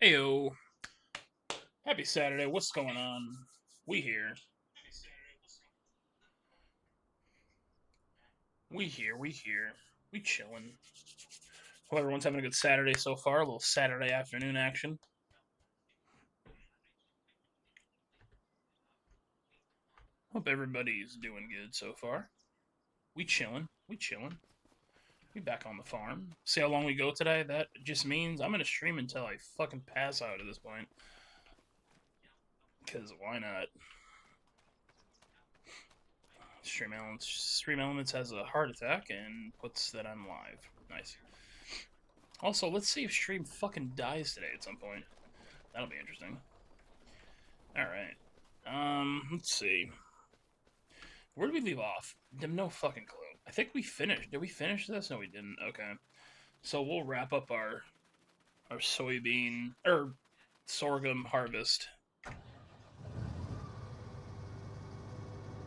Heyo, happy Saturday. What's going on? We here. We here. We here. We chilling. Hope everyone's having a good Saturday so far. A little Saturday afternoon action. Hope everybody's doing good so far. We chilling. We chilling. We back on the farm. See how long we go today? That just means I'm gonna stream until I fucking pass out at this point. Cause why not? Stream Elements has a heart attack and puts that on live. Nice. Also, let's see if Stream fucking dies today at some point. That'll be interesting. Alright. Let's see. Where did we leave off? No fucking clue. I think we finished. Did we finish this? No, we didn't. Okay. So we'll wrap up our soybean or sorghum harvest.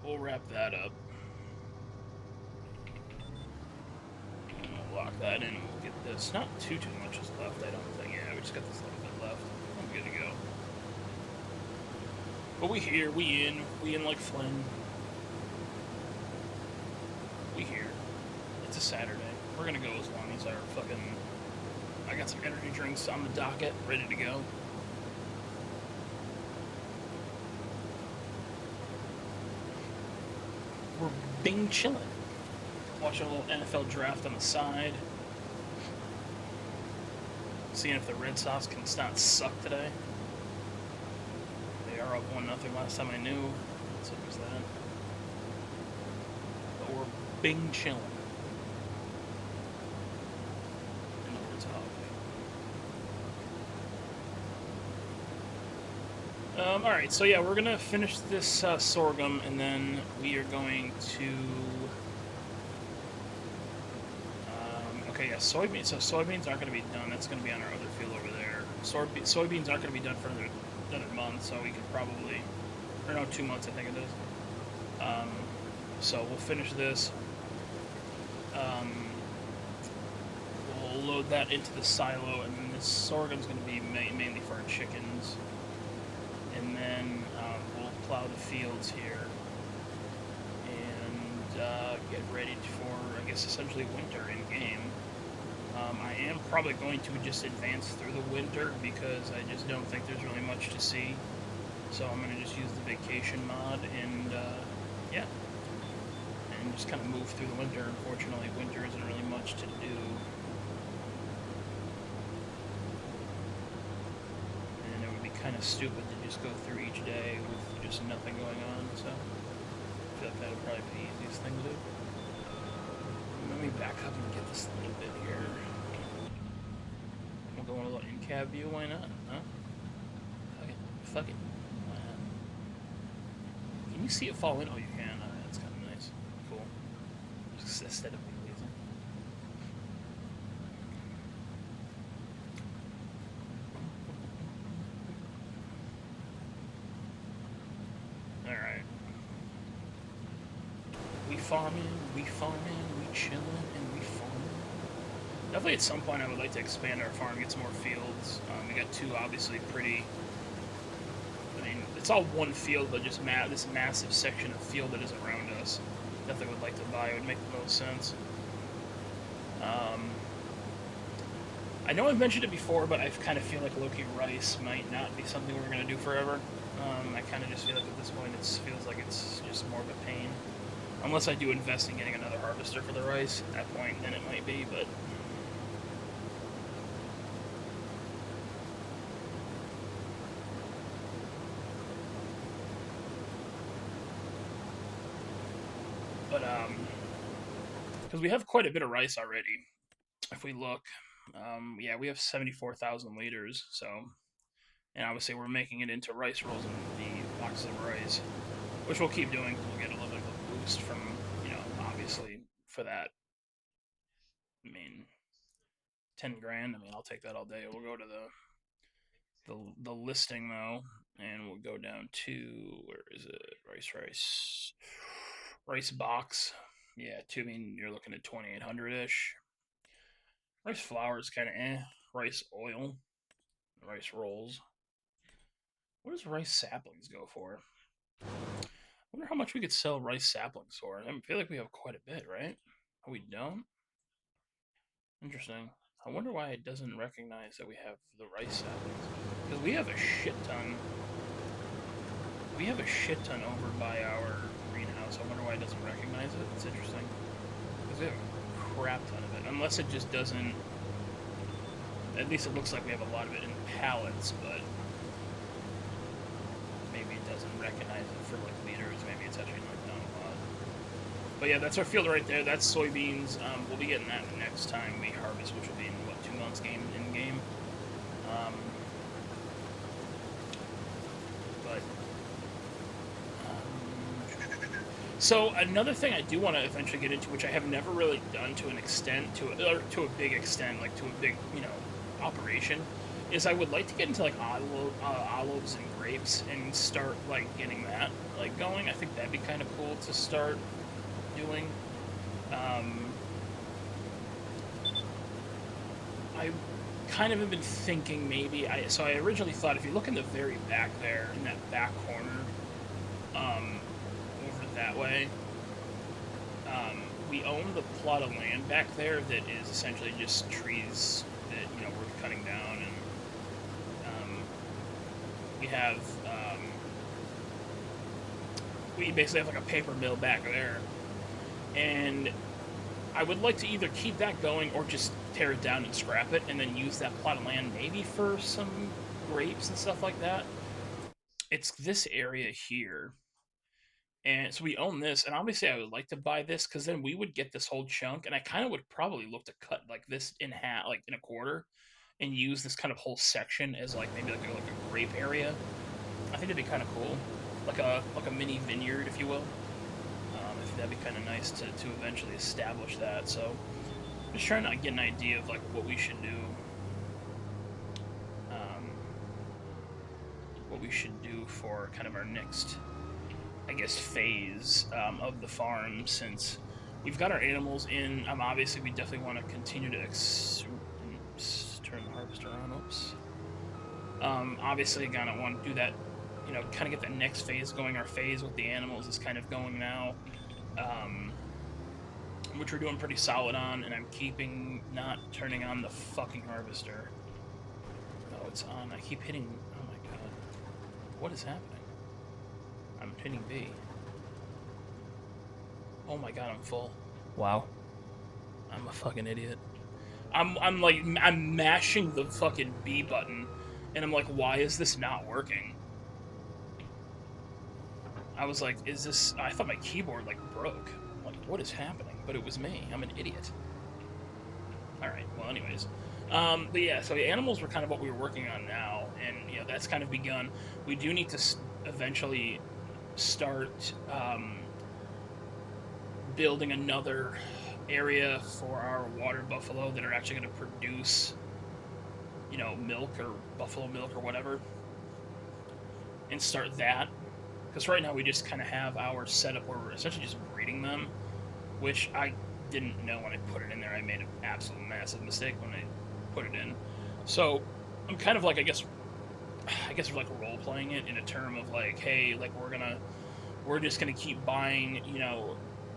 We'll wrap that up. And we'll lock that in and we'll get this. Not too much is left, I don't think. Yeah, we just got this little bit left. I'm good to go. But we here, we in like Flynn. We here. It's a Saturday. We're gonna go as long as our fucking. I got some energy drinks on the docket, ready to go. We're being chilling. Watching a little NFL draft on the side. Seeing if the Red Sox can not suck today. They are up 1-0 last time I knew. So there's that. But we're being chilling. In the words of Holiday. Alright, so yeah, we're gonna finish this sorghum and then we are going to. Okay, yeah, soybeans. So soybeans aren't going to be done. That's going to be on our other field over there. Soybeans aren't going to be done for another month, so we could probably, or no, 2 months I think it is. So we'll finish this. Um, we'll load that into the silo, and then this sorghum's going to be mainly for our chickens. And then we'll plow the fields here and get ready for, I guess, essentially winter in game. I am probably going to just advance through the winter because I just don't think there's really much to see. So I'm going to just use the vacation mod and, yeah. And just kind of move through the winter. Unfortunately, winter isn't really much to do. And it would be kind of stupid to just go through each day with just nothing going on, so I feel like that would probably be the easiest thing to do. Let me back up and get this little bit here. We'll go on a little in-cab view, why not? Huh? Fuck it. Fuck it. Why not? Can you see it fall in? Oh, you can. That's kind of nice. Cool. Just aesthetically pleasing. Alright. We farming, we chilling, and we farming. Definitely at some point I would like to expand our farm, get some more fields. We got two obviously pretty. I mean, it's all one field, but just this massive section of field that is around us. Definitely would like to buy. It would make the most sense. I know I've mentioned it before, but I kind of feel like Loki rice might not be something we're going to do forever. I kind of just feel like at this point it feels like it's just more of a pain. Unless I do invest in getting another harvester for the rice, at that point, then it might be, but. But, because we have quite a bit of rice already. If we look, yeah, we have 74,000 liters, so. And obviously we're making it into rice rolls and the boxes of rice, which we'll keep doing. We'll get a little bit of a boost from, obviously for that. I mean, 10 grand. I mean, I'll take that all day. We'll go to the listing though, and we'll go down to where is it? Rice box. Yeah, I mean, you're looking at 2,800 ish. Rice flour is kind of eh. Rice oil, Rice rolls. What does rice saplings go for? I wonder how much we could sell rice saplings for. I feel like we have quite a bit, right? Oh, we don't? Interesting. I wonder why it doesn't recognize that we have the rice saplings. Because we have a shit ton. We have a shit ton over by our greenhouse. I wonder why it doesn't recognize it. It's interesting. Because we have a crap ton of it. Unless it just doesn't... At least it looks like we have a lot of it in pallets, but... Maybe it doesn't recognize it for, like, liters. Maybe it's actually not done a lot. But yeah, that's our field right there. That's soybeans. We'll be getting that next time we harvest, which will be in, what, 2 months in game? So another thing I do want to eventually get into, which I have never really done to an extent, to a big extent, like to a big, operation, is I would like to get into like olives and grapes and start like getting that like going. I think that'd be kind of cool to start doing. I kind of have been thinking maybe so I originally thought if you look in the very back there in that back corner, over that way, we own the plot of land back there that is essentially just trees that we're cutting down, and we have we basically have like a paper mill back there, and I would like to either keep that going or just tear it down and scrap it, and then use that plot of land maybe for some grapes and stuff like that. It's this area here. And so we own this, and obviously I would like to buy this because then we would get this whole chunk, and I kind of would probably look to cut like this in half, like in a quarter, and use this kind of whole section as like maybe like a grape area. I think that'd be kind of cool, like a mini vineyard, if you will. I think that'd be kind of nice to eventually establish that. So I'm just trying to get an idea of like what we should do. What we should do for kind of our next, I guess, phase of the farm, since we've got our animals in. Obviously, we definitely want to continue to turn the harvester on. Oops. Obviously, gonna want to do that. Kind of get the next phase going. Our phase with the animals is kind of going now, which we're doing pretty solid on. And I'm not turning on the fucking harvester. Oh, it's on. I keep hitting. Oh my god, what is happening? I'm hitting B. Oh my god, I'm full. Wow. I'm a fucking idiot. I'm mashing the fucking B button, and I'm like, why is this not working? I was like, I thought my keyboard like broke. Like, what is happening? But it was me. I'm an idiot. Alright, well anyways. But yeah, so the animals were kind of what we were working on now, and that's kind of begun. We do need to eventually start building another area for our water buffalo that are actually going to produce, milk or buffalo milk or whatever, and start that. Because right now we just kind of have our setup where we're essentially just breeding them, which I didn't know when I put it in there. I made an absolute massive mistake when I put it in. So I'm kind of like, I guess we're like role playing it in a term of like, hey, like we're just gonna keep buying,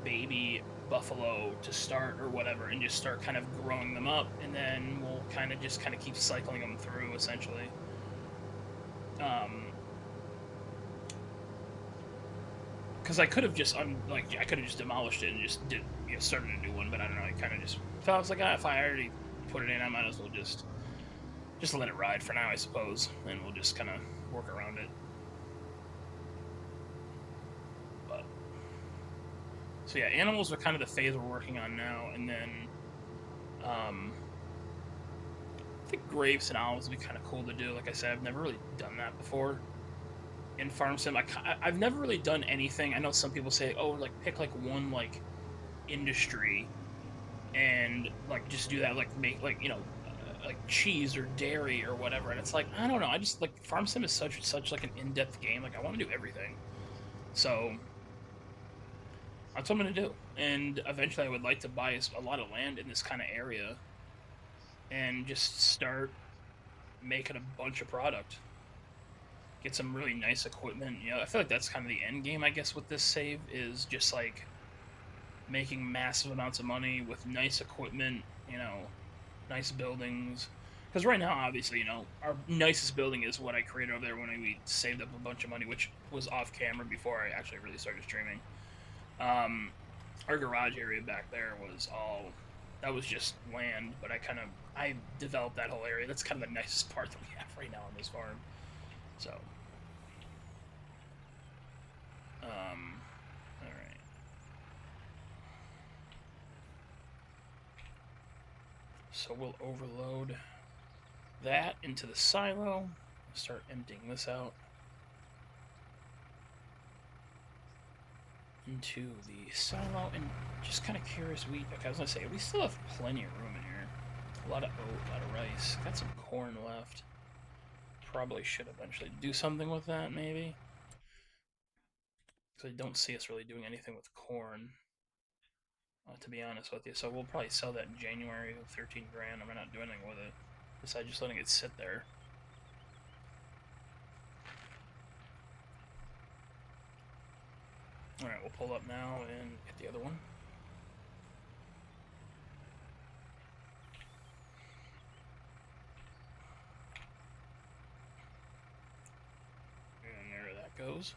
baby buffalo to start or whatever, and just start kind of growing them up, and then we'll kind of keep cycling them through essentially. Because I could have just demolished it and just started a new one, but I don't know. I kind of just felt, I was like, if I already put it in, I might as well just let it ride for now, I suppose, and we'll just kind of work around it. But so yeah, animals are kind of the phase we're working on now, and then I think grapes and olives would be kind of cool to do. Like I said, I've never really done that before in farm sim. I've never really done anything. I know some people say, oh, like pick like one like industry and like just do that, like make like like cheese or dairy or whatever, and it's like, I don't know, I just like farm sim is such like an in-depth game. Like I want to do everything, so that's what I'm gonna do. And eventually I would like to buy a lot of land in this kind of area and just start making a bunch of product. Get some really nice equipment. You know, I feel like that's kind of the end game, I guess, with this save is just like making massive amounts of money with nice equipment. You know, nice buildings. Because right now, obviously, you know, our nicest building is what I created over there when we saved up a bunch of money, which was off camera before I actually really started streaming. Our garage area back there was all that was just land, but I developed that whole area. That's kind of the nicest part that we have right now on this farm. So, all right. So we'll overload that into the silo. Start emptying this out into the silo, and just kind of curious wheat. Like I was gonna say, we still have plenty of room in here. A lot of oat, a lot of rice. Got some corn left. Probably should eventually do something with that, maybe. Because I don't see us really doing anything with corn, to be honest with you. So we'll probably sell that in January of 13 grand. I'm not doing anything with it, besides just letting it sit there. Alright, we'll pull up now and get the other one. And there that goes.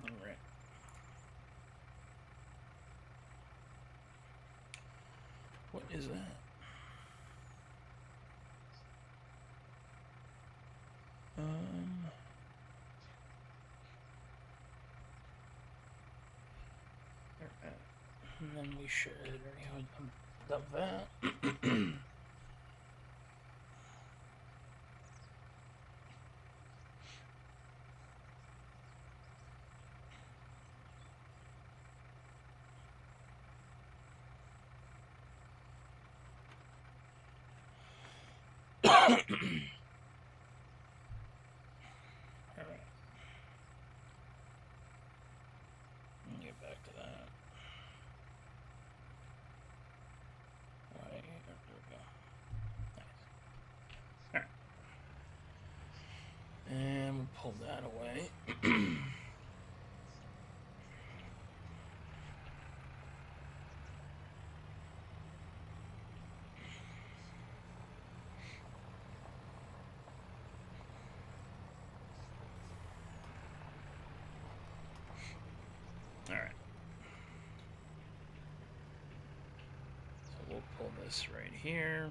Alright. What is that? And then we should dump that. Get back to that. Alright, there we go. Nice. Alright. And we'll pull that away. Alright. So we'll pull this right here.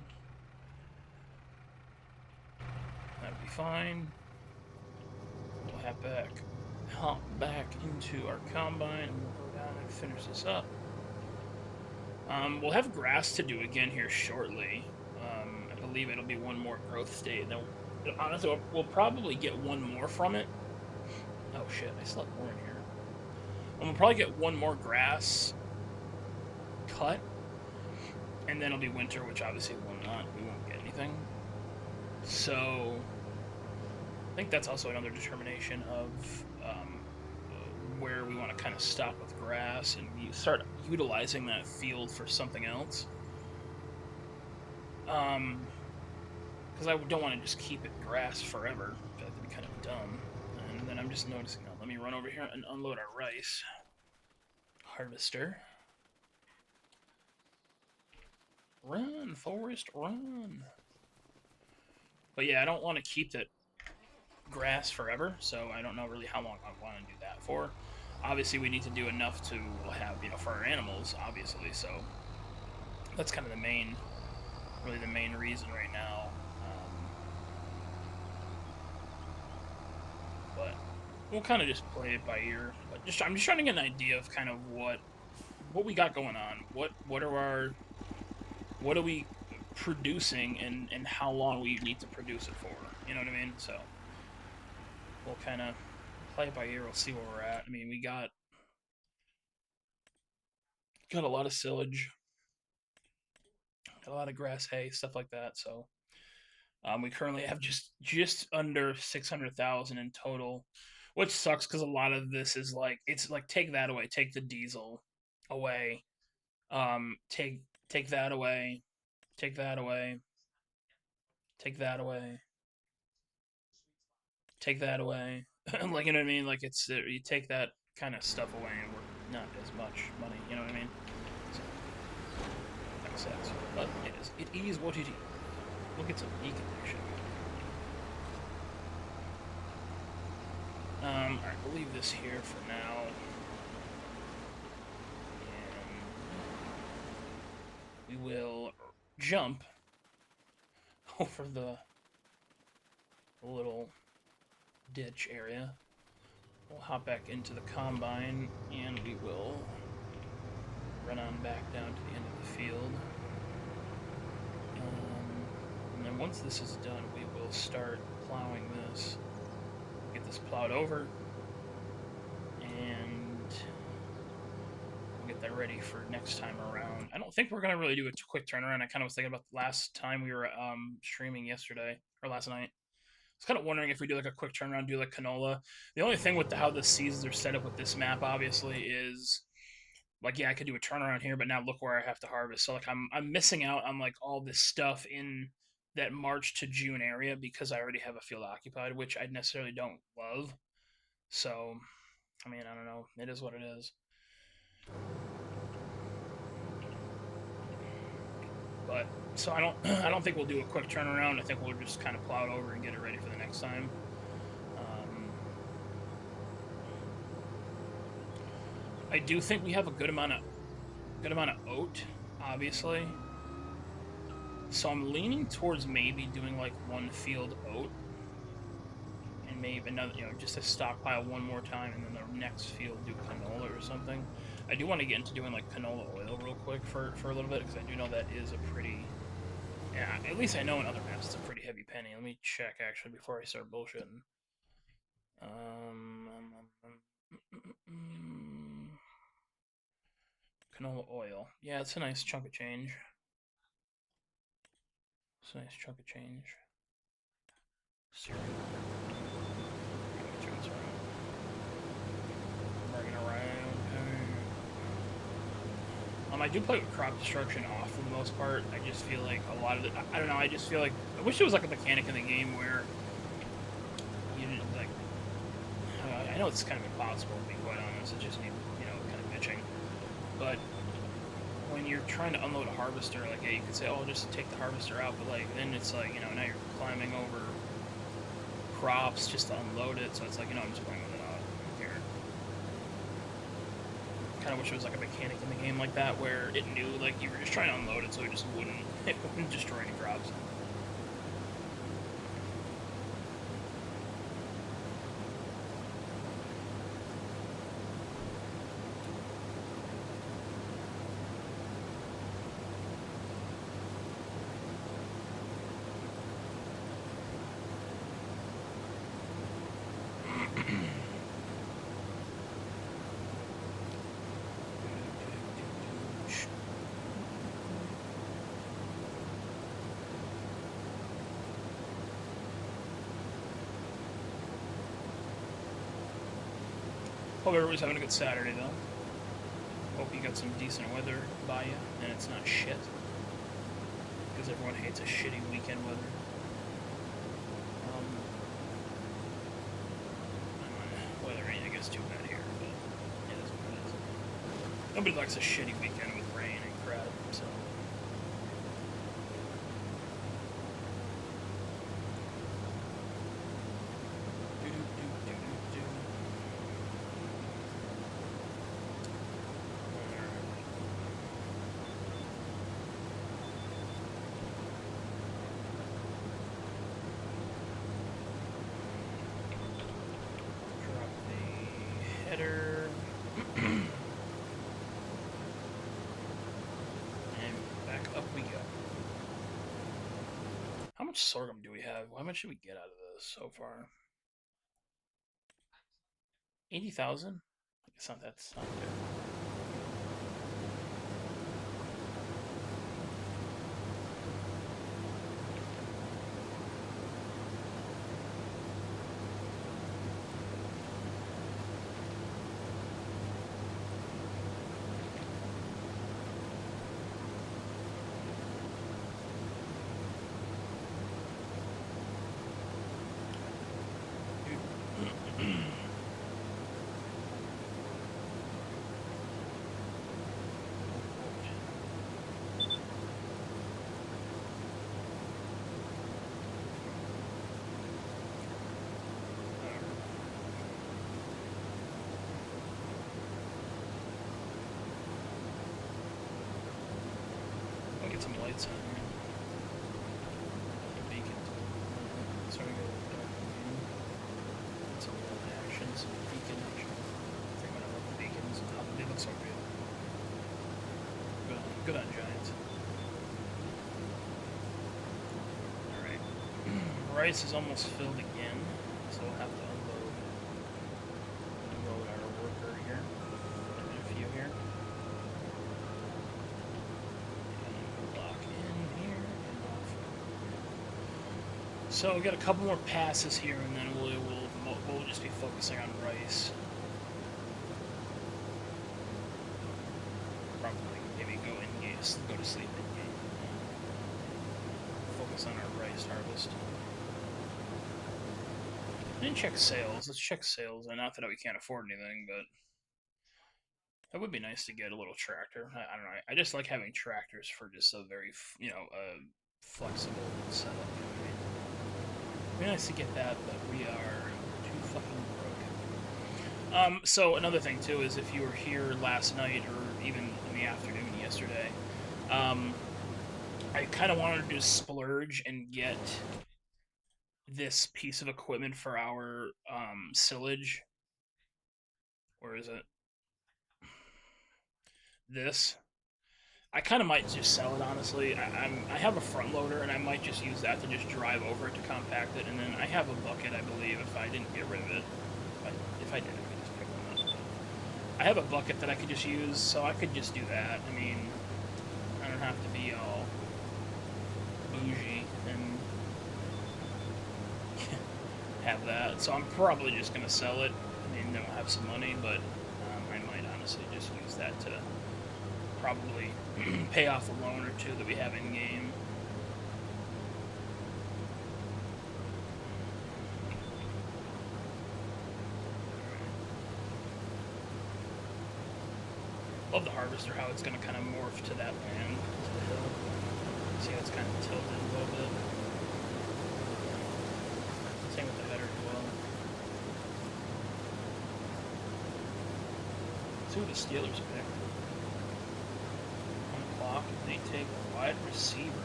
That'll be fine. We'll hop back into our combine, and we'll go down and finish this up. We'll have grass to do again here shortly. I believe it'll be one more growth state. Then, honestly, we'll probably get one more from it. Oh shit, I still have more in here. We'll probably get one more grass cut, and then it'll be winter, which obviously we won't get anything. So I think that's also another determination of where we want to kind of stop with grass and you start utilizing that field for something else. Because I don't want to just keep it grass forever. That'd be kind of dumb. And then I'm just noticing now. Let me run over here and unload our rice harvester. Run, Forrest, run. But yeah, I don't want to keep that grass forever, so I don't know really how long I want to do that for. Obviously, we need to do enough to have, you know, for our animals, obviously, so that's kind of the main reason right now. But we'll kind of just play it by ear. But I'm just trying to get an idea of kind of what we got going on. What are we producing, and how long we need to produce it for. You know what I mean? So we'll kind of play it by ear. We'll see where we're at. I mean, we got a lot of silage, got a lot of grass hay, stuff like that. So we currently have just under 600,000 in total, which sucks because a lot of this is like, it's like, take that away, take the diesel away, Take that away. Take that away. Take that away. Take that away. Like, you know what I mean? Like, it's you take that kind of stuff away, and we're not as much money. You know what I mean? So that sucks, but it is. It is what it is. Look at some deconnection. Alright, we'll leave this here for now. And we will jump over the little ditch area. We'll hop back into the combine, and we will run on back down to the end of the field. And then once this is done, we will start plowing this. Get this plowed over, and we'll get that ready for next time around. I don't think we're gonna really do a quick turnaround. I kind of was thinking about the last time we were streaming yesterday or last night. I was kind of wondering if we do like a quick turnaround, do like canola. The only thing with how the seasons are set up with this map, obviously, is like, yeah, I could do a turnaround here, but now look where I have to harvest. So like I'm missing out on like all this stuff in that March to June area because I already have a field occupied, which I necessarily don't love. So, I mean, I don't know. It is what it is. But so I don't think we'll do a quick turnaround. I think we'll just kind of plow it over and get it ready for the next time. I do think we have a good amount of oat, obviously. So I'm leaning towards maybe doing like one field oat, and maybe another, just to stockpile one more time, and then the next field do canola or something. I do want to get into doing like canola oil real quick for a little bit, because I do know that is a pretty, yeah, at least I know in other maps it's a pretty heavy penny. Let me check actually before I start bullshitting. Canola oil. Yeah, it's a nice chunk of change. It's a nice chunk of change. Cereal. Bringing around. I do play with crop destruction off for the most part. I just feel like a lot of it, I don't know, I just feel like, I wish there was like a mechanic in the game where you didn't, like, I know it's kind of impossible to be quite honest, it's just me, kind of bitching, but when you're trying to unload a harvester, like, yeah, you could say, oh, just take the harvester out, but like, then it's like, now you're climbing over crops just to unload it, so it's like, I'm just playing with it out here. Kind of wish there was like a mechanic in the game like that, where it knew, like, you were just trying to unload it, so it wouldn't destroy any crops. Hope everybody's having a good Saturday, though. Hope you got some decent weather by you, and it's not shit. Because everyone hates a shitty weekend weather. Weather ain't, I guess, too bad here, but it is what it is. Nobody likes a shitty weekend with rain and crap, so... Header. And back up we go. How much sorghum do we have? How much should we get out of this so far? 80,000? It's not that. It's not good. get some lights on here. Beacon. Sorry, go get some action, some beacon action. I think when I look at beacons, they look so good. Good on Giants. Alright. Rice is almost filled again, so we'll have to unload our worker here. And a few here. And lock in here and off. So we got a couple more passes here, and then we'll just be focusing on Rice. Probably maybe go to sleep in game. Focus on our rice harvest. And check sales. Let's check sales. And not that we can't afford anything, but that would be nice to get a little tractor. I don't know. I just like having tractors for just a very, flexible setup. It'd be nice to get that, but we are too fucking broke. So another thing too is if you were here last night or even in the afternoon yesterday, I kind of wanted to just splurge and get this piece of equipment for our silage. Where is it? This. I kind of might just sell it, honestly. I have a front loader, and I might just use that to just drive over it to compact it, and then I have a bucket, I believe, if I didn't get rid of it. If I did, I could just pick one up. I have a bucket that I could just use, so I could just do that. I mean, I don't have to be all bougie and have that. So I'm probably just going to sell it. I mean, then we'll have some money, but I might honestly just use that to probably pay off a loan or two that we have in game. Love the harvester, how it's going to kind of morph to that land, to the hill. See how it's kind of tilted a little bit. Same with the header as well. Let's see what the Steelers pick. 1 o'clock, they take a wide receiver.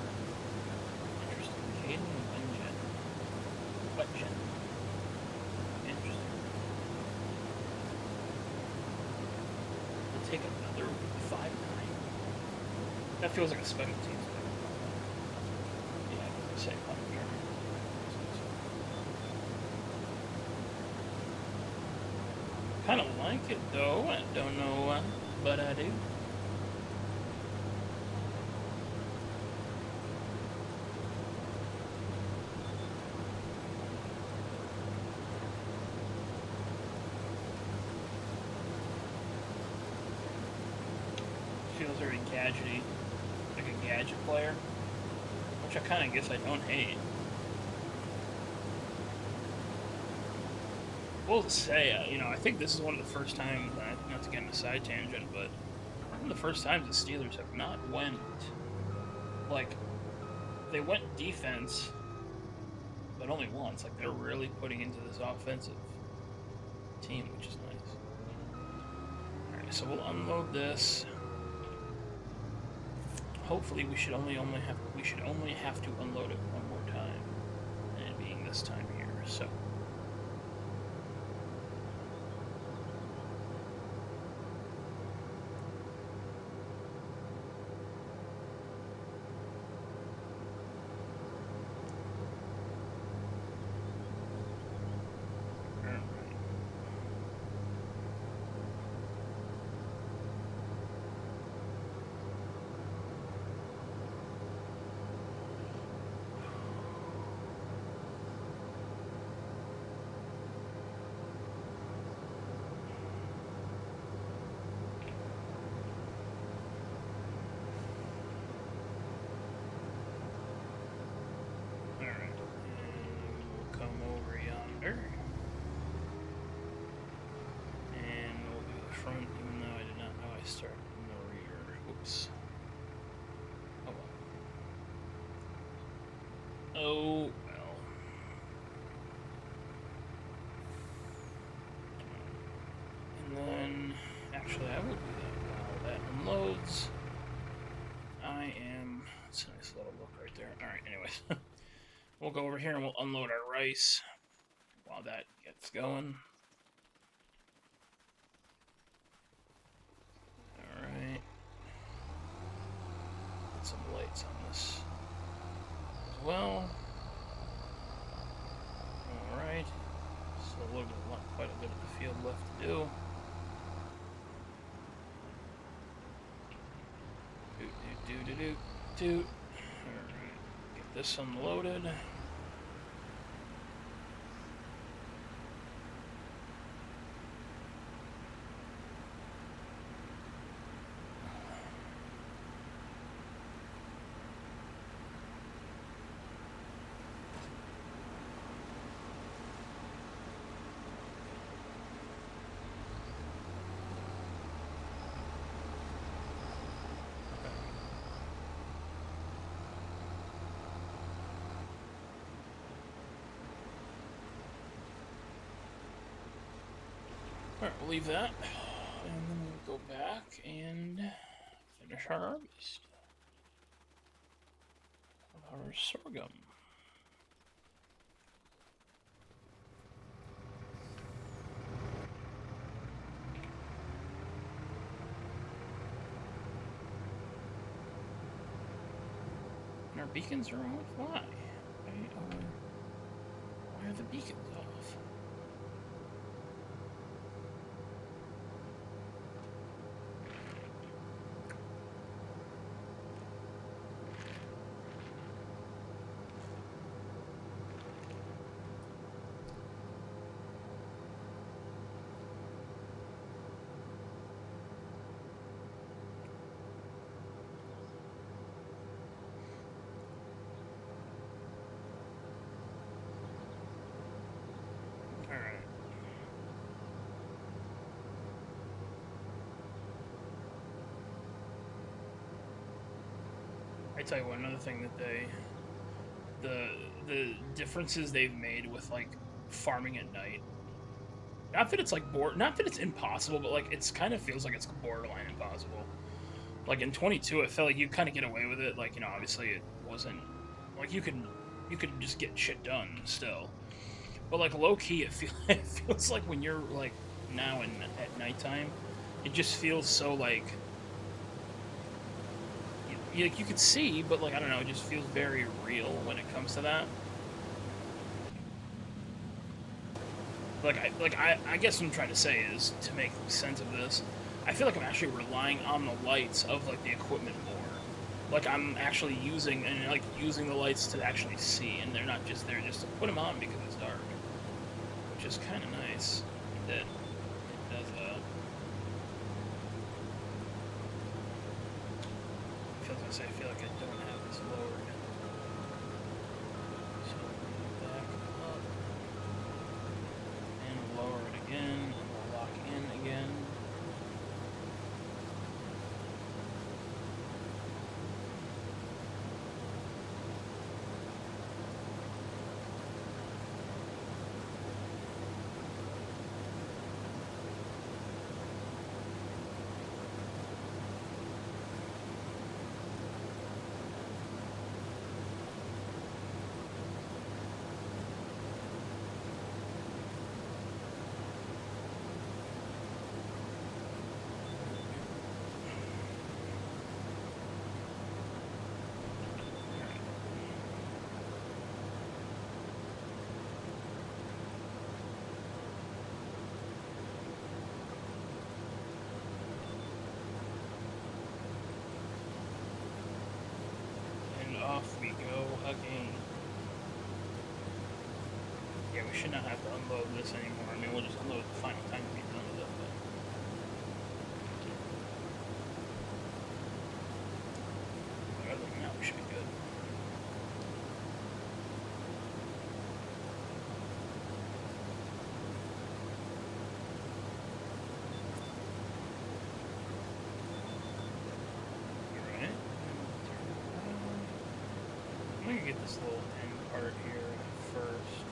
Interesting. Caden Wetjen. Interesting. They'll take another 5'9". That feels like a special teams pick. Yeah, I was going to say punt here. Kind of like it though. I don't know why, but I do. Feels very gadgety, like a gadget player, which I kind of guess I don't hate. Well, to say, I think this is one of the first times, not to get in a side tangent, but one of the first times the Steelers have not went, they went defense, but only once. Like, they're really putting into this offensive team, which is nice. Alright, so we'll unload this. Hopefully we should only have to unload it one more time, and it being this time here, so. And we'll do the front, even though I did not know I started in the rear. Oops. Oh well. Oh well. And then, actually, I will do that while that unloads. I am That's a nice little look right there. All right, anyways. We'll go over here and we'll unload our rice while that gets going. Alright. Put some lights on this as well. Alright. Still a little bit, quite a bit of the field left to do. Alright. Get this unloaded. Alright, we'll leave that, and then we'll go back and finish our harvest of our sorghum. And our beacons are off. Why? Why are the beacons off? I tell you what, another thing that the differences they've made with like farming at night. Not that it's like not that it's impossible, but like it's kind of feels like it's borderline impossible. Like in 22, it felt like you kind of get away with it. Like, you know, obviously it wasn't like you could just get shit done still. But like low key, it feels like when you're like now at nighttime, it just feels so like. You could see, but like I don't know, it just feels very real when it comes to that. I guess what I'm trying to say is to make sense of this. I feel like I'm actually relying on the lights of like the equipment more. Like I'm actually using the lights to actually see, and they're not just there just to put them on because it's dark, which is kind of nice that it does that. I feel like I don't have this lowered. So back up and lower it again, and we'll lock in again. Off we go again. Yeah, we should not have to unload this anymore. I mean, we'll just unload the final time to be done with it. But other than that, we should be good. I'm gonna get this little end part here first.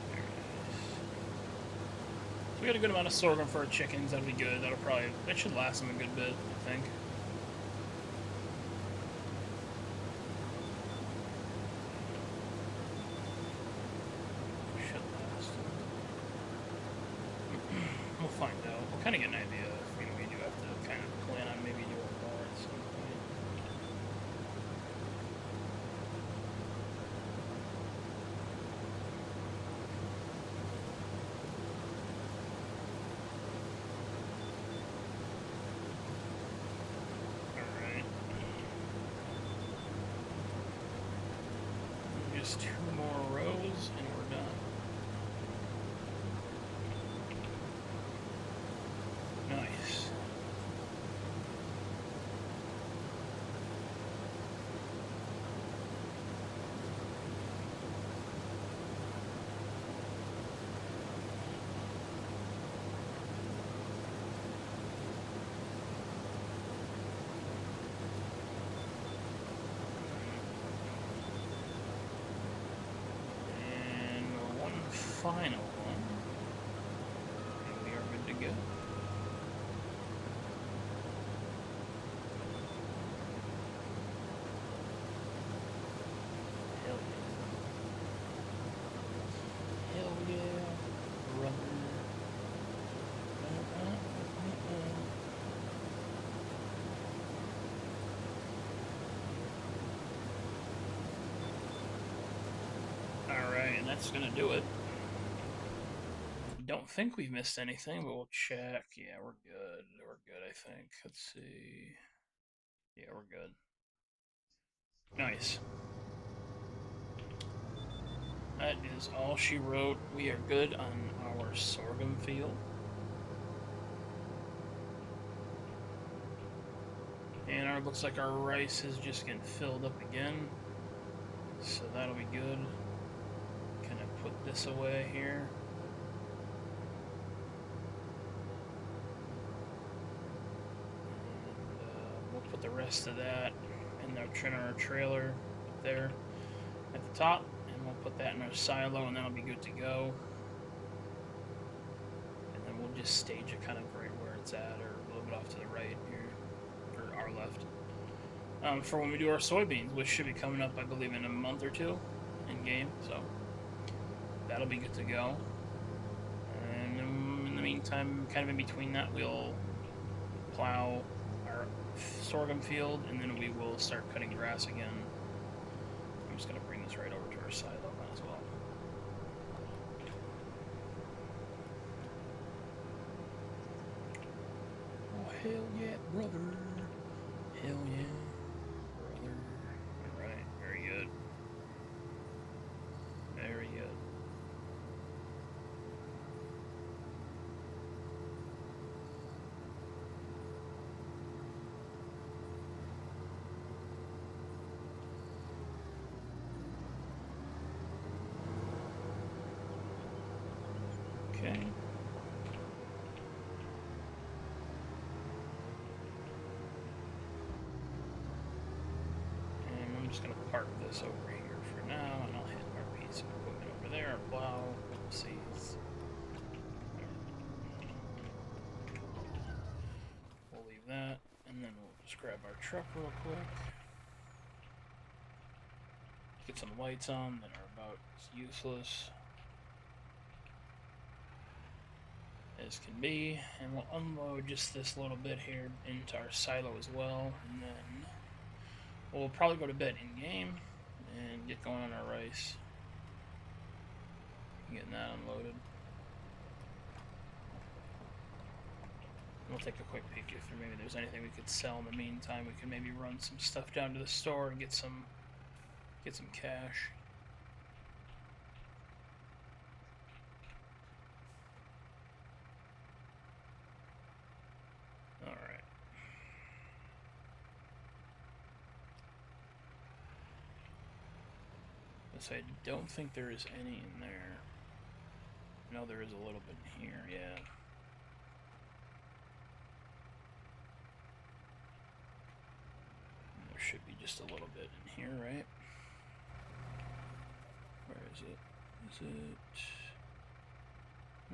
There it is. We got a good amount of sorghum for our chickens. That'll be good. That should last them a good bit, I think. Should last. We'll find out. We'll kind of get an idea if we do have to kind of plan on maybe doing more at some point. Just 2 more rows and we're done. Nice. Final one, and we are good to go. Hell yeah. Hell yeah, brother. Alright, and that's gonna do it. Don't think we've missed anything, but we'll check. Yeah, we're good. We're good, I think. Let's see. Yeah, we're good. Nice. That is all she wrote. We are good on our sorghum field. And it looks like our rice is just getting filled up again. So that'll be good. Can I put this away here? Put the rest of that in our trailer up there at the top, and we'll put that in our silo, and that'll be good to go. And then we'll just stage it kind of right where it's at, or a little bit off to the right here, or our left. For when we do our soybeans, which should be coming up, I believe, in a month or 2 in game, so that'll be good to go. And in the meantime, kind of in between that, we'll plow our sorghum field, and then we will start cutting grass again. I'm just going to bring this right over to our silo as well. Oh, hell yeah, brother. Hell yeah, brother. Alright, very good. Very good. Okay. And I'm just going to park this over here for now, and I'll hit our piece of equipment over there, our plow. Oopsies. We'll leave that, and then we'll just grab our truck real quick. Get some lights on that are about useless as can be, and we'll unload just this little bit here into our silo as well, and then we'll probably go to bed in game and get going on our rice, getting that unloaded. We'll take a quick peek if maybe there's anything we could sell in the meantime. We can maybe run some stuff down to the store and get some cash. All right. So I don't think there is any in there. No, there is a little bit in here, yeah. There should be just a little bit in here, right? Where is it? Is it?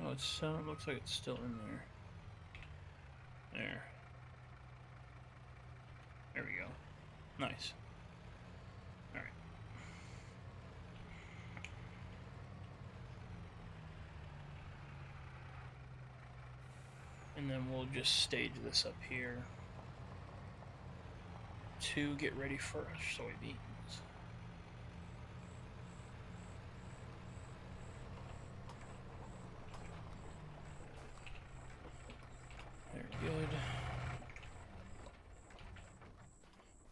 No, it's looks like it's still in there. There. There we go. Nice. All right. And then we'll just stage this up here to get ready for our soybeans. Very good.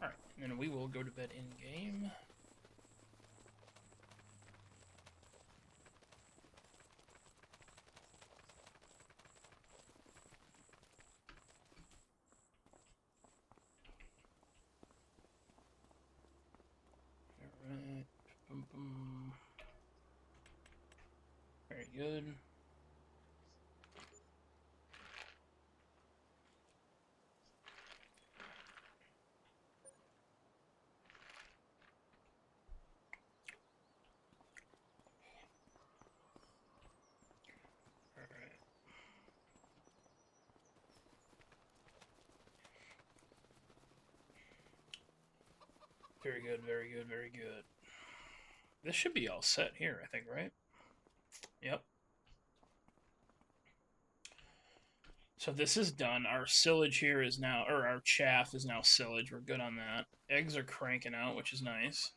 Alright, and then we will go to bed in game. Alright. Boom, boom. Very good. Very good, very good, very good. This should be all set here, I think, right? Yep. So this is done. Our silage here is now, or our chaff is now silage. We're good on that. Eggs are cranking out, which is nice.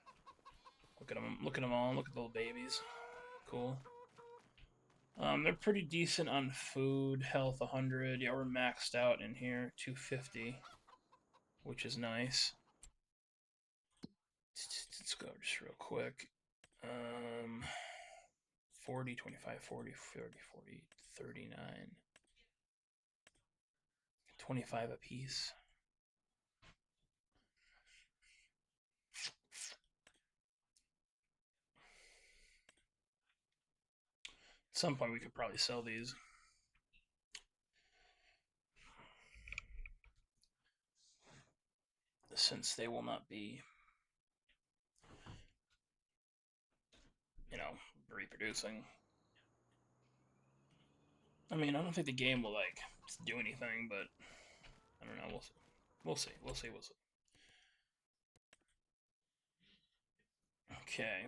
Look at them. Look at them all. Look at the little babies. Cool. They're pretty decent on food. Health 100. Yeah, we're maxed out in here. 250, which is nice. Let's go just real quick. 40, 25, 40, 30, 40, 39. 25 apiece. At some point we could probably sell these. Since they will not be, you know, reproducing. I mean, I don't think the game will, like, do anything, but I don't know. We'll see. We'll see. We'll see. Okay.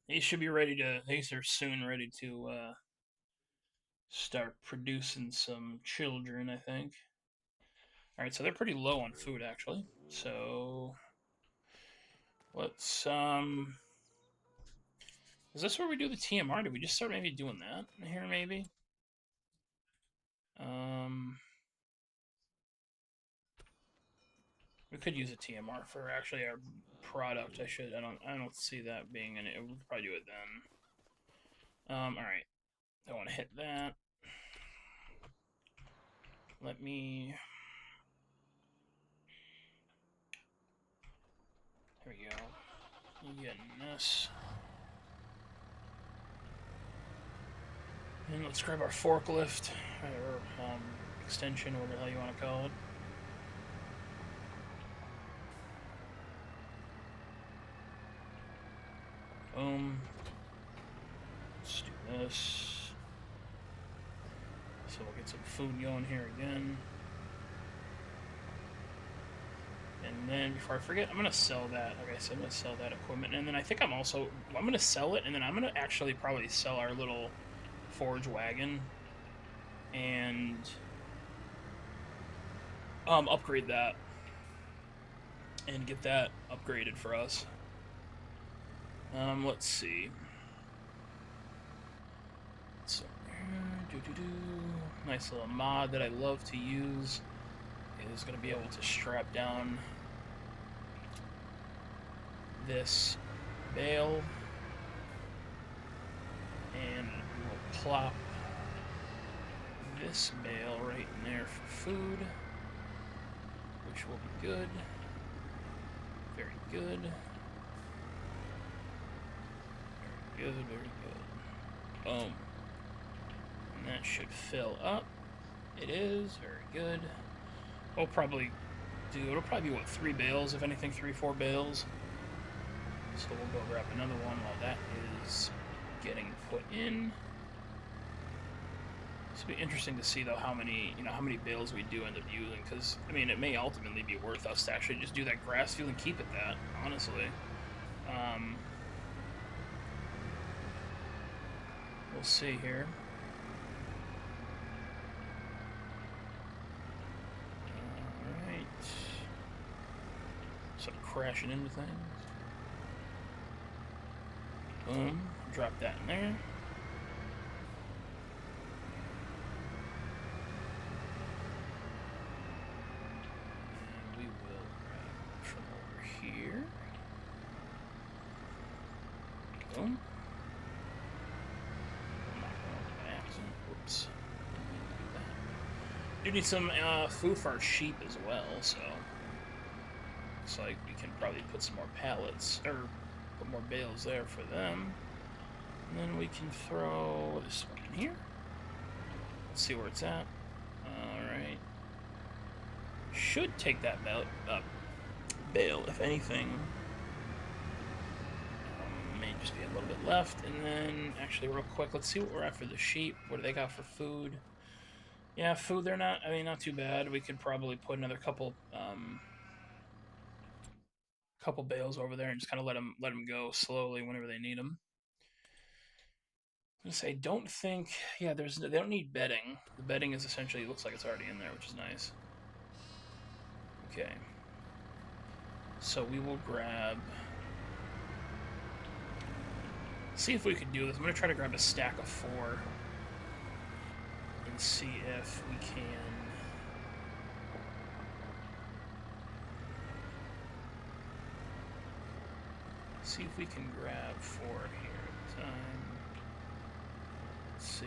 These should be ready to, these are soon ready to start producing some children, I think. Alright, so they're pretty low on food, actually. So, let's, is this where we do the TMR? Did we just start maybe doing that here, maybe? We could use a TMR for actually our product. I don't see that being in it. We'll probably do it then. Alright. I want to hit that. Let me... There we go. You getting this. And let's grab our forklift, or extension, whatever the hell you want to call it. Boom. Let's do this. So we'll get some food going here again. And then, before I forget, I'm going to sell that. Like I said, I'm going to sell that equipment. And then I think I'm going to sell it, and then I'm going to actually probably sell our little forge wagon. And upgrade that. And get that upgraded for us. Let's see. So, nice little mod that I love to use is going to be able to strap down this bale, and we'll plop this bale right in there for food, which will be good. Very good. Very good, very good. Boom. And that should fill up. It is, very good. We'll probably do, it'll probably be, what, 3 bales, if anything, 3-4 bales. So we'll go grab another one while that is getting put in. This will be interesting to see though how many bales we do end up using, because I mean it may ultimately be worth us to actually just do that grass field and keep it that, honestly. We'll see here. Alright. Start crashing into things. Boom. Drop that in there. And we will grab from over here. Boom. Whoops. Do need some food for our sheep as well, so looks like we can probably put some more pallets, or put more bales there for them. And then we can throw this one in here. Let's see where it's at. Alright. Should take that bale, if anything. May just be a little bit left. And then, actually, real quick, let's see what we're at for the sheep. What do they got for food? Yeah, food, they're not, I mean, not too bad. We could probably put another couple bales over there and just kind of let them go slowly whenever they need them. I'm gonna say, don't think, yeah, they don't need bedding. The bedding is essentially, it looks like it's already in there, which is nice. Okay. So we will grab, see if we can do this. I'm gonna try to grab a stack of 4 and see if we can. See if we can grab 4 here at a time. Let's see.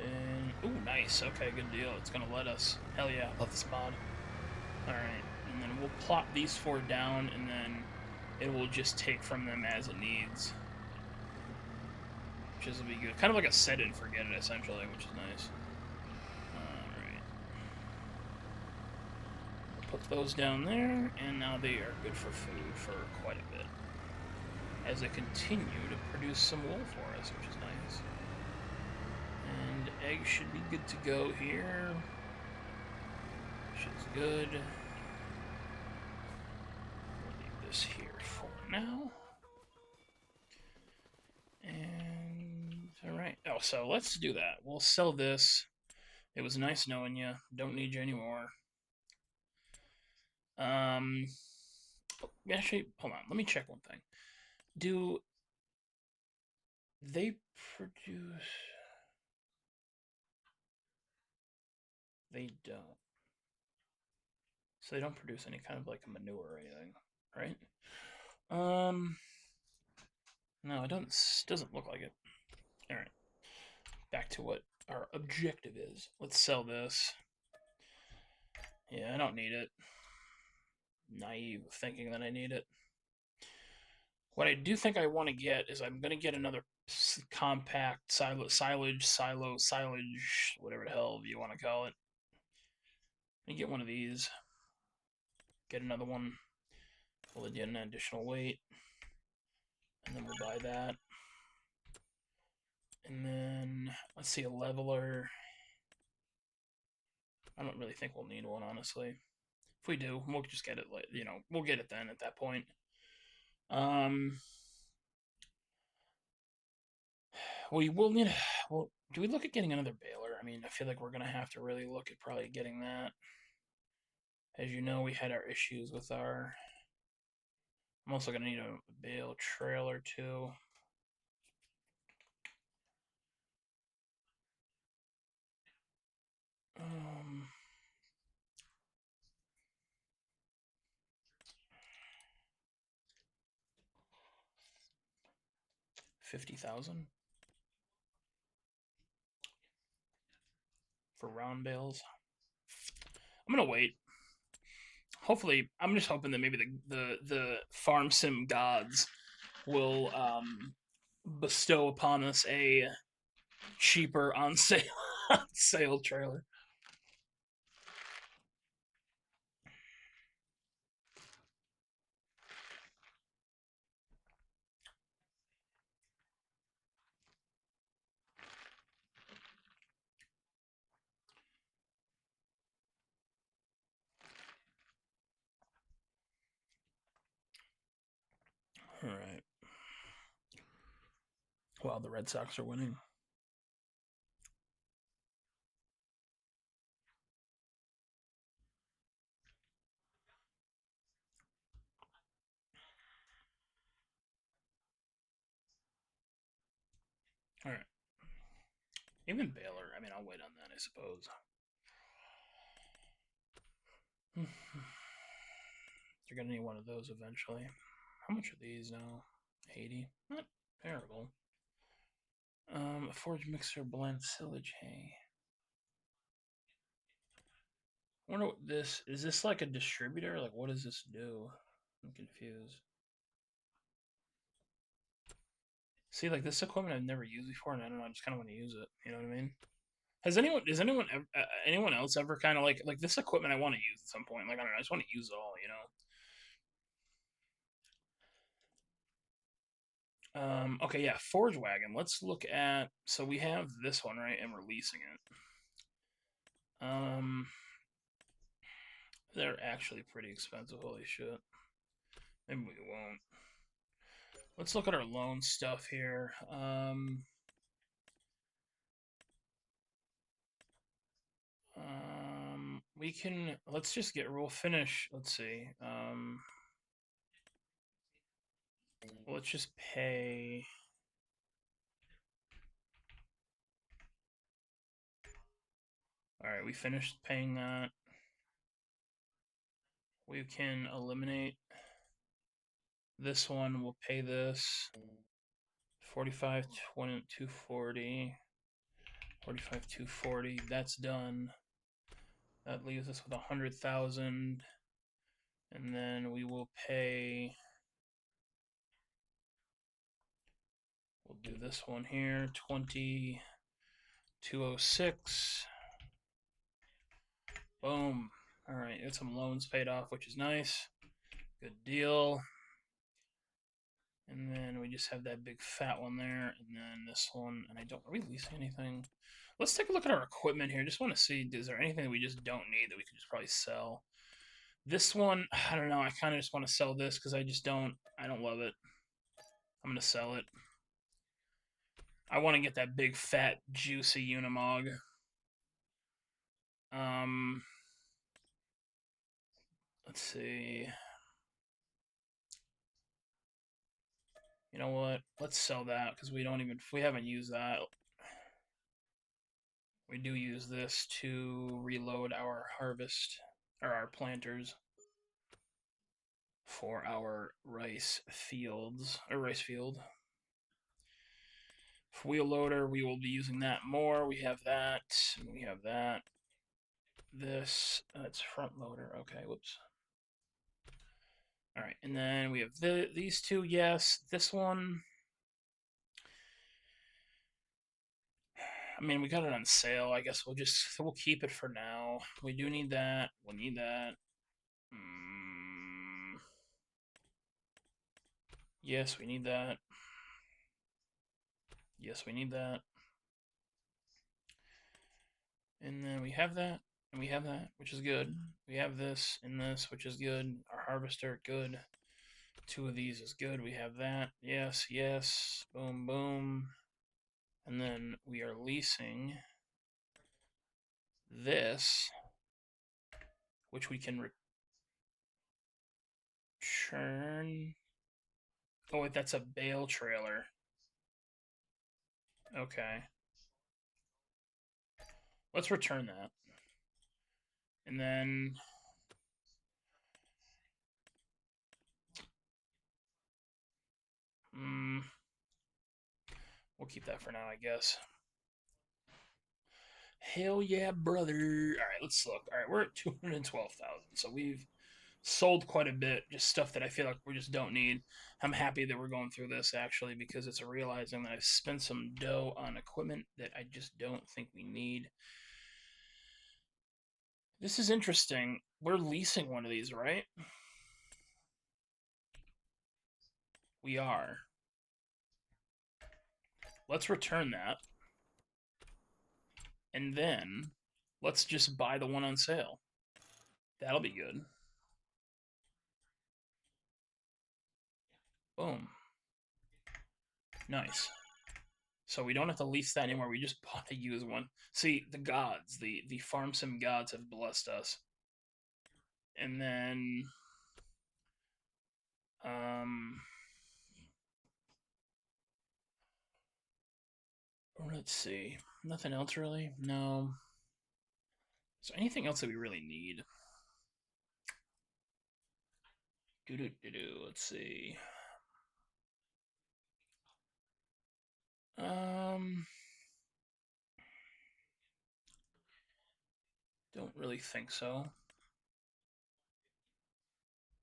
And, ooh, nice. Okay, good deal. It's gonna let us. Hell yeah, love this mod. Alright, and then we'll plop these 4 down, and then it will just take from them as it needs. Which will be good. Kind of like a set it and forget it, essentially, which is nice. Put those down there, and now they are good for food for quite a bit. As they continue to produce some wool for us, which is nice. And eggs should be good to go here. Which is good. We'll leave this here for now. And, alright. Oh, so let's do that. We'll sell this. It was nice knowing you. Don't need you anymore. Actually, hold on. Let me check one thing. Do they produce? They don't. So they don't produce any kind of like a manure or anything, right? No, it doesn't look like it. All right. Back to what our objective is. Let's sell this. Yeah, I don't need it. Naive thinking that I need it. What I do think I want to get is I'm going to get another compact silage, whatever the hell you want to call it. Let me get one of these. Get another one. We'll get an additional weight. And then we'll buy that. And then, let's see, a leveler. I don't really think we'll need one, honestly. If we do, we'll just get it, we'll get it then at that point. We will need, well, do we look at getting another baler? I mean, I feel like we're going to have to really look at probably getting that. As you know, we had our issues with our, I'm also going to need a bale trailer too. $50,000 for round bales. I'm gonna wait. Hopefully, I'm just hoping that maybe the farm sim gods will bestow upon us a cheaper on sale trailer. while the Red Sox are winning. All right. Even Baylor. I mean, I'll wait on that, I suppose. You're gonna need one of those eventually. How much are these now? 80. Not terrible. A forage mixer blend silage hay. I wonder what this is. This like a distributor? Like, what does this do? I'm confused. See, like this equipment I've never used before, and I don't know. I just kind of want to use it. You know what I mean? Does anyone else ever kind of like this equipment I want to use at some point? Like, I don't know. I just want to use it all. You know? Okay, yeah, Forge Wagon. Let's look at. So we have this one, right? And we're leasing it. They're actually pretty expensive. Holy shit. Maybe we won't. Let's look at our loan stuff here. We can, let's just we'll finish, let's see. Let's just pay. All right, we finished paying that. We can eliminate this one. We'll pay this 45, 20, 240, 45, 240. That's done. That leaves us with 100,000. And then we will pay. We'll do this one here, 20,206. Boom. All right, got some loans paid off, which is nice. Good deal. And then we just have that big fat one there, and then this one. And are we leasing anything? Let's take a look at our equipment here. Just want to see, is there anything that we just don't need that we could just probably sell? This one, I don't know. I kind of just want to sell this because I don't love it. I'm going to sell it. I want to get that big, fat, juicy Unimog. Let's see. You know what? Let's sell that because we haven't used that. We do use this to reload our harvest, or our planters for our rice fields, or rice field. Wheel loader, we will be using that more. We have that, and we have that. This, it's front loader. Okay, whoops. All right, and then we have these two. Yes, this one. I mean, we got it on sale. I guess we'll keep it for now. We do need that. We'll need that. Yes, we need that. Yes, we need that. And then we have that, and we have that, which is good. We have this and this, which is good. Our harvester, good. 2 of these is good. We have that. Yes, yes. Boom, boom. And then we are leasing this, which we can return. Oh, wait, that's a bale trailer. Okay. Let's return that. And then we'll keep that for now, I guess. Hell yeah, brother. All right, let's look. All right, we're at 212,000. So we've sold quite a bit, just stuff that I feel like we just don't need. I'm happy that we're going through this actually because it's a realizing that I've spent some dough on equipment that I just don't think we need. This is interesting. We're leasing one of these, right? We are. Let's return that. And then let's just buy the one on sale. That'll be good. Boom. Nice. So we don't have to lease that anymore. We just bought a used one. See, the gods, the farm sim gods have blessed us. And then let's see. Nothing else really? No. Is there anything else that we really need? Let's see. Don't really think so.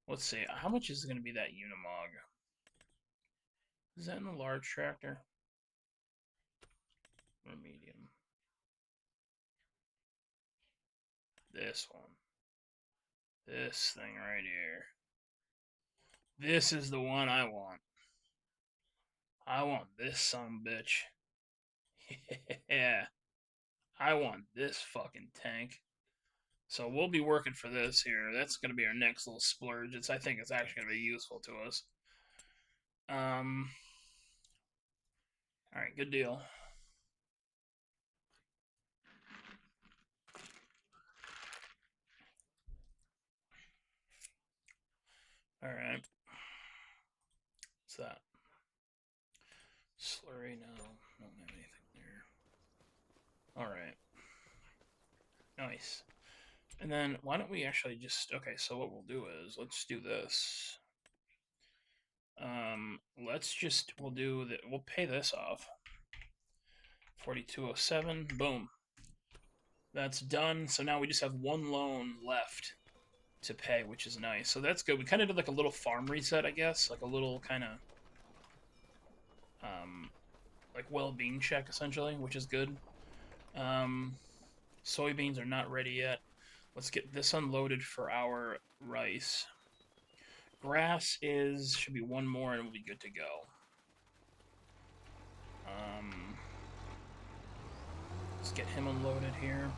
Let's see. How much is going to be that Unimog? Is that in the large tractor? Or medium? This one. This thing right here. This is the one I want. I want this son bitch. Yeah. I want this fucking tank. So we'll be working for this here. That's going to be our next little splurge. I think it's actually going to be useful to us. All right, good deal. All right. What's that? Slurry? No, don't have anything there. All right. Nice. And then why don't we actually just okay? So what we'll do is let's do this. We'll do that. We'll pay this off. 4207. Boom. That's done. So now we just have one loan left to pay, which is nice. So that's good. We kind of did like a little farm reset, I guess, like a little kind of like well-being check essentially, which is good. Soybeans are not ready yet. Let's get this unloaded for our rice. Grass should be one more and we'll be good to go. Let's get him unloaded here.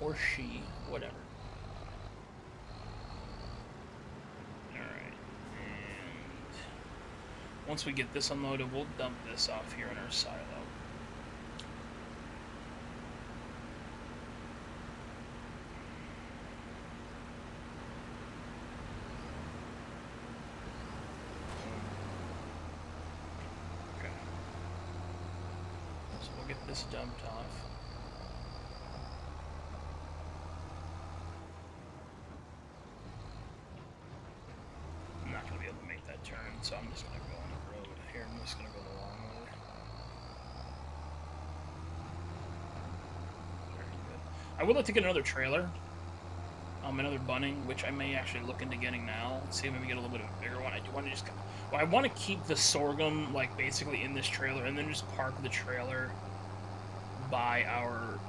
Or she, whatever. Alright. And once we get this unloaded, we'll dump this off here in our silo. Get this dumped off. I'm not going to be able to make that turn, so I'm just going to go on the road here. I'm just going to go the long way. Very good. I would like to get another trailer. Another bunning, which I may actually look into getting now. Let's see if maybe get a little bit of a bigger one. I do want to just... Well, I want to keep the sorghum, like, basically in this trailer, and then just park the trailer by our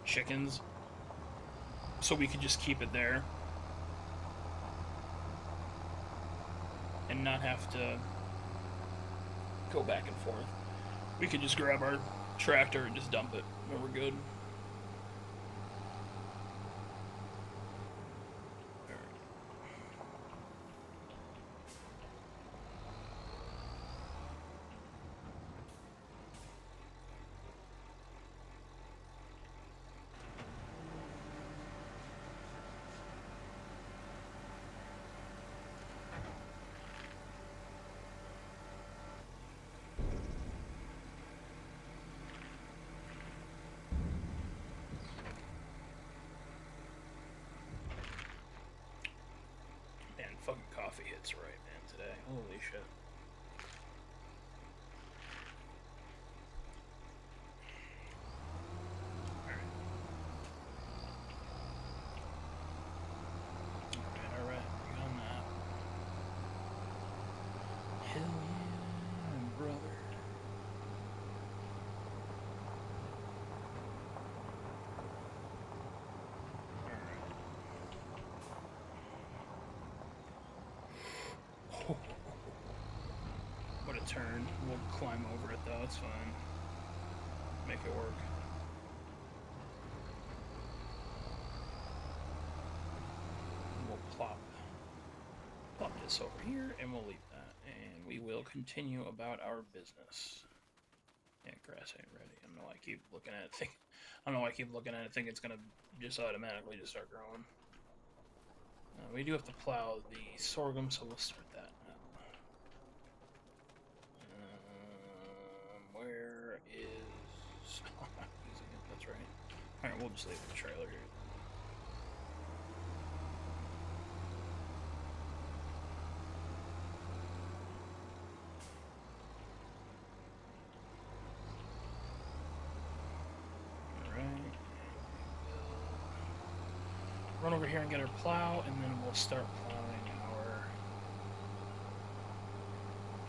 chickens, so we could just keep it there and not have to go back and forth. We could just grab our tractor and just dump it and we're good. Fucking coffee hits right, man, today. Holy shit. Alright. We on that. Hell yeah, brother. What a turn. We'll climb over it though, it's fine. Make it work. We'll plop this this over here, and we'll leave that. And we will continue about our business. Yeah, grass ain't ready. I don't know why I keep looking at it. I don't know why I keep looking at it, think it's gonna just automatically just start growing. We do have to plow the sorghum, so we'll start that now. Where is... Oh, I'm not using it, that's right. Alright, we'll just leave the trailer here. Alright. Run over here and get our plow, and then we'll start plowing our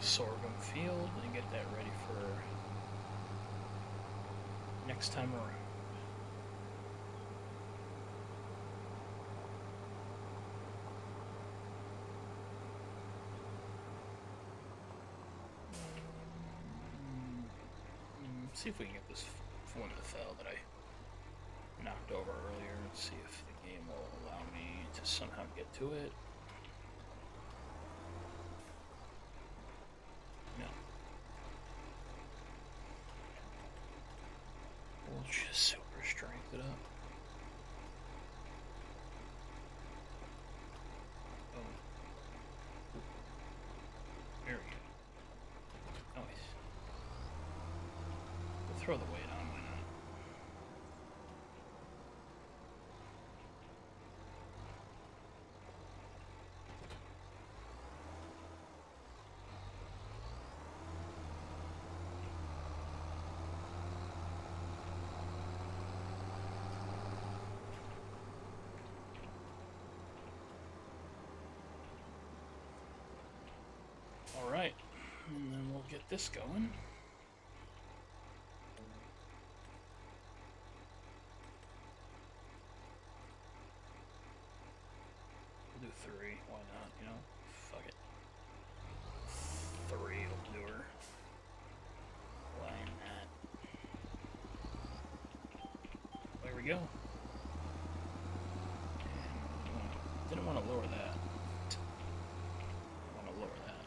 sorghum field and get that ready for next time around. See if we can get this one that fell that I knocked over earlier and see if the game will allow me to somehow get to it. No. We'll just super strength it up. Oh. There we go. Nice. We'll throw the weight on, why not? Alright, and then we'll get this going. We'll do 3, why not, you know? Fuck it. 3 will do her. Why not? There we go. And didn't want to lower that. I want to lower that.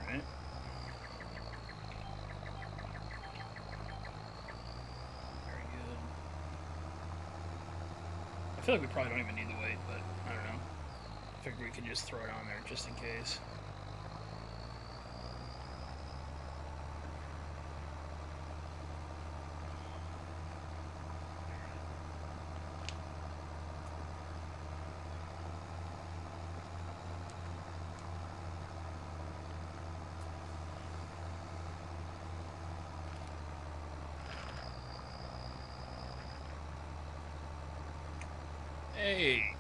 Alright. Very good. I feel like we probably don't even need the weight, but I don't know. I figure we can just throw it on there just in case. Hey!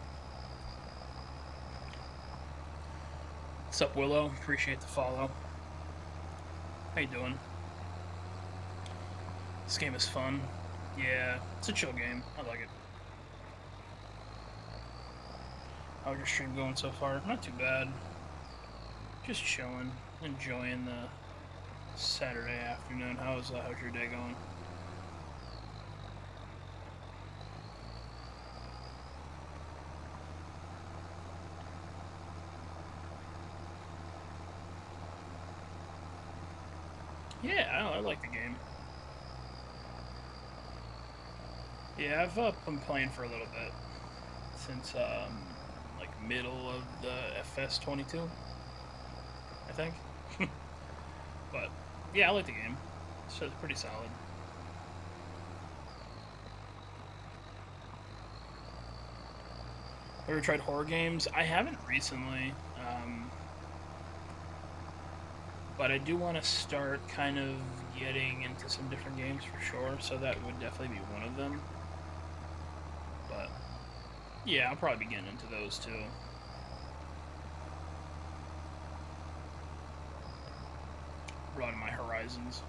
What's up, Willow? Appreciate the follow. How you doing? This game is fun. Yeah, it's a chill game. I like it. How's your stream going so far? Not too bad. Just chilling, enjoying the Saturday afternoon. How's your day going? Yeah, I like the game. Yeah, I've been playing for a little bit since like middle of the FS22, I think. But yeah, I like the game. So it's pretty solid. Ever tried horror games? I haven't recently. But I do want to start kind of getting into some different games for sure, so that would definitely be one of them. But yeah, I'll probably be getting into those too. Broaden my horizons.